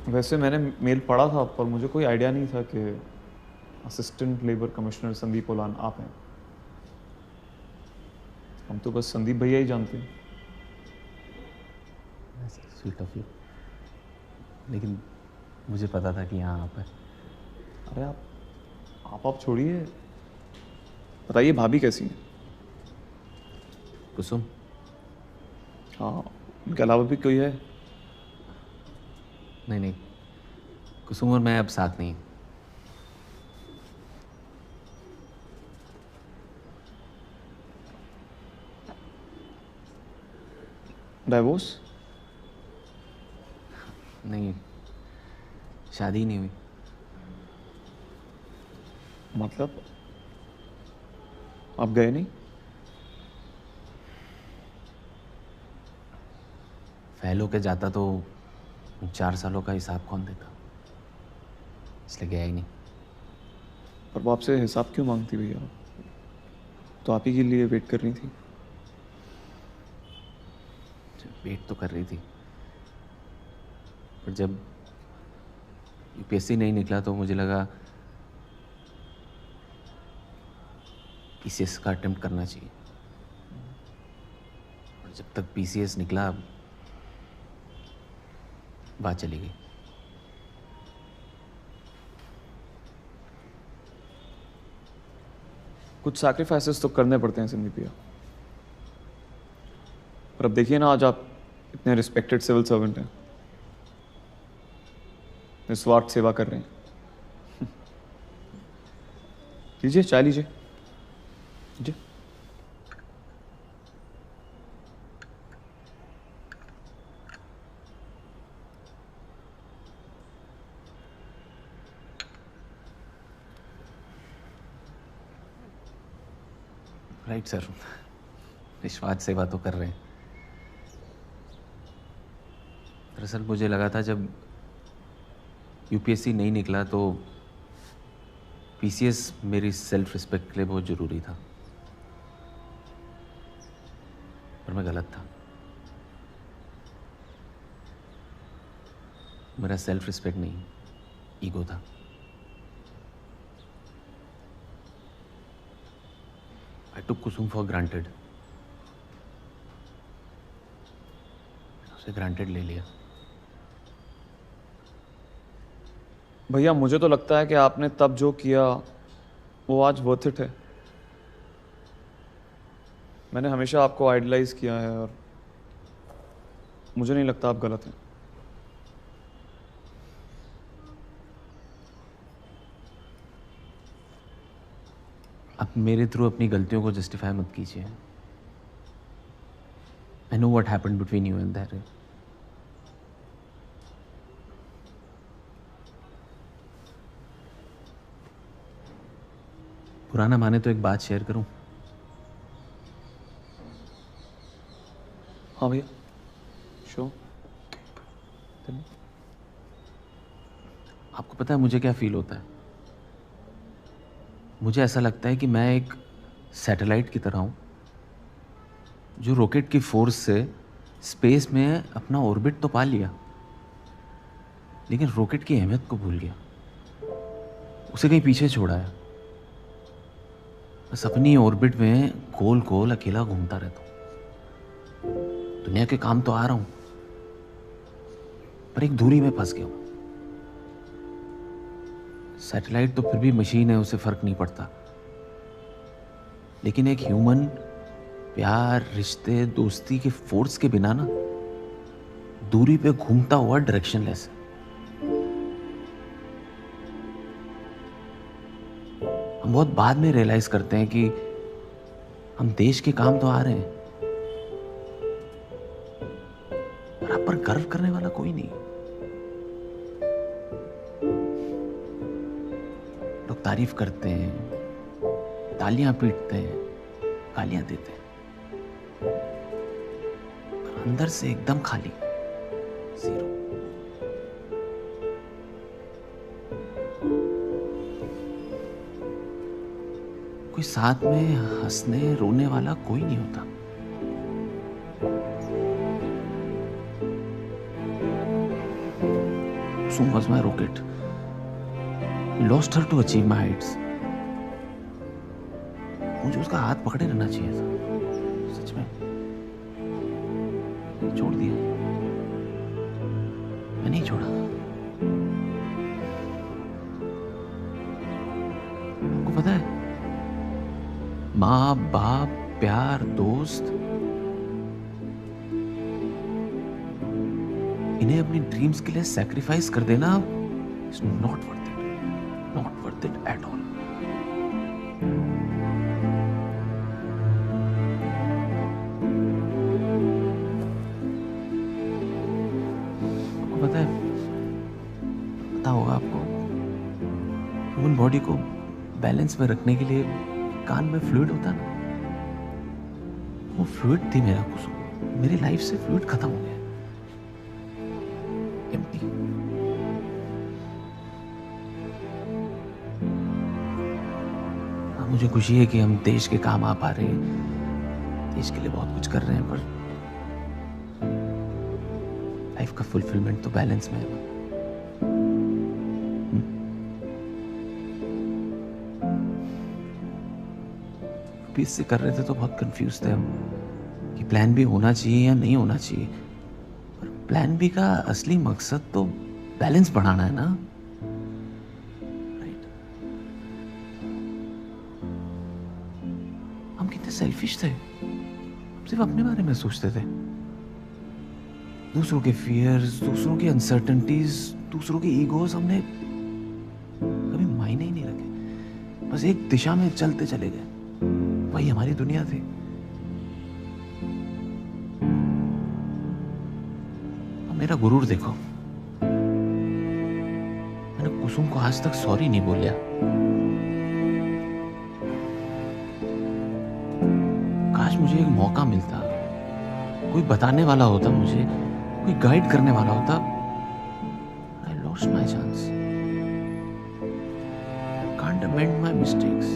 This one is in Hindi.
वैसे मैंने मेल पढ़ा था पर मुझे कोई आइडिया नहीं था कि असिस्टेंट लेबर कमिश्नर संदीप ओलान आप हैं। हम तो बस संदीप भैया ही जानते हैं। स्वीट ऑफ यू, लेकिन मुझे पता था कि यहाँ आप हैं। अरे आप छोड़िए, बताइए भाभी कैसी है? कुसुम? हाँ, उनके अलावा भी कोई है? नहीं नहीं, कुसुम और मैं अब साथ नहीं। डाइवोर्स? नहीं, शादी नहीं हुई। मतलब आप गए नहीं? फेल होके जाता तो 4 सालों का हिसाब कौन देता, इसलिए गया ही नहीं। पर वो आपसे हिसाब क्यों मांगती भैया? तो आप ही के लिए वेट करनी थी। वेट तो कर रही थी, पर जब यूपीएससी नहीं निकला तो मुझे लगा पीसीएस का अटेम्प्ट करना चाहिए। और जब तक पीसीएस निकला बात चली गई। कुछ सैक्रिफाइसेस तो करने पड़ते हैं संदीप भैया। पर अब देखिए ना, आज आप इतने रिस्पेक्टेड सिविल सर्वेंट हैं, निस्वार्थ सेवा कर रहे हैं। लीजिए चाय लीजिए। लीजिए। राइट सर, निस्वार्थ सेवा तो कर रहे हैं। दरअसल मुझे लगा था जब यूपीएससी नहीं निकला तो पीसीएस मेरी सेल्फ रिस्पेक्ट के लिए बहुत ज़रूरी था, पर मैं गलत था। मेरा सेल्फ रिस्पेक्ट नहीं, ईगो था। आई टुक कुसुम फॉर ग्रांटेड, उसे ग्रांटेड ले लिया। भैया मुझे तो लगता है कि आपने तब जो किया वो आज वर्थ इट है। मैंने हमेशा आपको आइडलाइज किया है और मुझे नहीं लगता आप गलत हैं। आप मेरे थ्रू अपनी गलतियों को जस्टिफाई मत कीजिए। I know what happened between you and that. पुराना माने तो एक बात शेयर करूं? हाँ भैया, श्योर। आपको पता है मुझे क्या फील होता है? मुझे ऐसा लगता है कि मैं एक सैटेलाइट की तरह हूं जो रॉकेट की फोर्स से स्पेस में अपना ऑर्बिट तो पा लिया, लेकिन रॉकेट की अहमियत को भूल गया, उसे कहीं पीछे छोड़ा है। बस अपनी ऑर्बिट में गोल गोल अकेला घूमता रहता हूं। दुनिया के काम तो आ रहा हूं, पर एक दूरी में फंस गया हूं। सैटेलाइट तो फिर भी मशीन है, उसे फर्क नहीं पड़ता, लेकिन एक ह्यूमन प्यार, रिश्ते, दोस्ती के फोर्स के बिना ना दूरी पे घूमता हुआ डायरेक्शनलेस है। हम बहुत बाद में रियलाइज करते हैं कि हम देश के काम तो आ रहे हैं, पर आप पर गर्व करने वाला कोई नहीं। लोग तारीफ करते हैं, तालियां पीटते हैं, गालियां देते हैं, पर अंदर से एकदम खाली, जीरो। कोई साथ में हंसने रोने वाला कोई नहीं होता। Kusum was my rocket. Lost her to achieve my heights. मुझे उसका हाथ पकड़े रहना चाहिए था, सच में। छोड़ दिया, मैं नहीं छोड़ा। आपको पता है, माँ बाप, प्यार, दोस्त, इन्हें अपनी ड्रीम्स के लिए सैक्रिफाइस कर देना is not worth it at all. आपको पता होगा आपको, ह्यूमन बॉडी को बैलेंस में रखने के लिए कान में फ्लूइड होता ना, वो फ्लूइड थी मेरा कुसुम। मेरी लाइफ से फ्लूइड खत्म हो गया, एम्प्टी। मुझे खुशी है कि हम देश के काम आ पा रहे हैं, देश के लिए बहुत कुछ कर रहे हैं, पर लाइफ का फुलफिलमेंट तो बैलेंस में है। इससे कर रहे थे तो बहुत कंफ्यूज थे हम कि प्लान बी होना चाहिए या नहीं होना चाहिए। पर प्लान बी का असली मकसद तो बैलेंस बढ़ाना है ना, राइट? हम कितने सेल्फिश थे, सिर्फ अपने बारे में सोचते थे। दूसरों के फियर्स, दूसरों की अनसर्टेनिटीज, दूसरों के ईगोज हमने कभी मायने ही नहीं रखे। बस एक दिशा में चलते चले गए, वही हमारी दुनिया थी। अब मेरा गुरूर देखो, मैंने कुसुम को आज तक सॉरी नहीं बोलिया। काश मुझे एक मौका मिलता, कोई बताने वाला होता मुझे, कोई गाइड करने वाला होता। I lost my chance. I can't amend my mistakes.